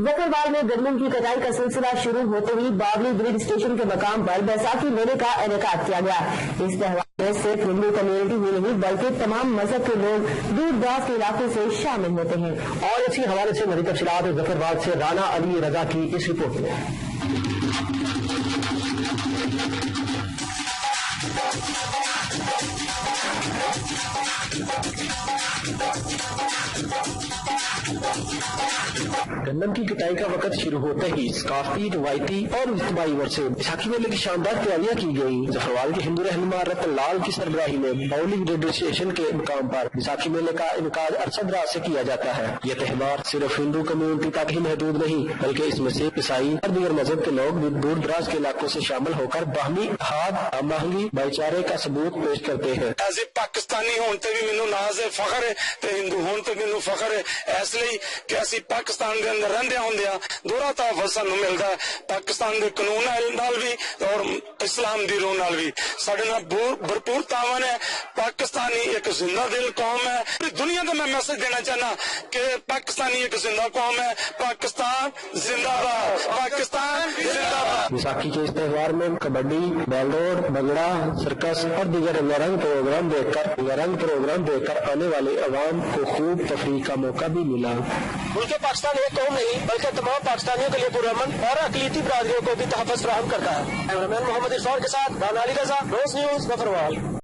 ظفروال میں گندم کی کٹائی کا سلسلہ شروع ہوتے ہی باولی گرڈ اسٹیشن کے مقام پر بیساکھی میلے کا انعقاد کیا گیا۔ اس تہوار میں صرف ہندو کمیونٹی ہی نہیں بلکہ تمام مذہب کے لوگ دور دراز کے علاقوں سے شامل ہوتے ہیں۔ اور اسی حوالے سے مزید تفصیلات ظفروال سے رانا علی رضا کی اس رپورٹ میں۔ گندم کی کٹائی کا وقت شروع ہوتے ہی ثقافتی، روایتی اور اجتماعی ورثے سے بیساکھی میلے کی شاندار تیاریاں کی گئی۔ ظفروال کے ہندو رہنما رتن لال کی سربراہی میں باولی گرڈ اسٹیشن کے مقام پر بیساکھی میلے کا انعقاد عرصہ دراز سے کیا جاتا ہے۔ یہ تہوار صرف ہندو کمیونٹی تک ہی محدود نہیں بلکہ اس میں سکھ، عیسائی اور دیگر مذہب کے لوگ بھی دور دراز کے علاقوں سے شامل ہو کر باہمی اتحاد، ہم آہنگی، بھائی چارے کا ثبوت پیش کرتے ہیں۔ ایز اے پاکستانی ہون تے بھی مینوں ناز ہے، فخر ہے، تے ہندو ہون تے مینوں فخر ہے، اس لیے کہ اسی پاکستان دے اندر رہندے ہوندے دورا تحفظ سانوں ملدا ہے پاکستان دے قانون نال بھی اور اسلام دی روح نال بھی۔ ساڈے نال بھرپور تعاون ہے۔ پاکستانی ایک زندہ دل قوم ہے۔ پوری دنیا کو میں میسج دینا چاہنا کہ پاکستانی ایک زندہ قوم ہے۔ پاکستان زندہ باد، پاکستان زندہ باد۔ بیساکھی کے اس تہوار میں کبڈی، بیل روڈ، بنگڑا، سرکس اور دیگر رنگارنگ پروگرام دیکھ کر آنے والے عوام کو خوب تفریح کا موقع بھی ملا۔ ملک پاکستان ایک قوم نہیں بلکہ تمام پاکستانیوں کے لیے پرامن اور اقلیتی برادریوں کو بھی تحفظ فراہم کرتا ہے۔ کیمرہ مین محمد عرفان کے ساتھ رانا علی رضا، روز نیوز، ظفروال۔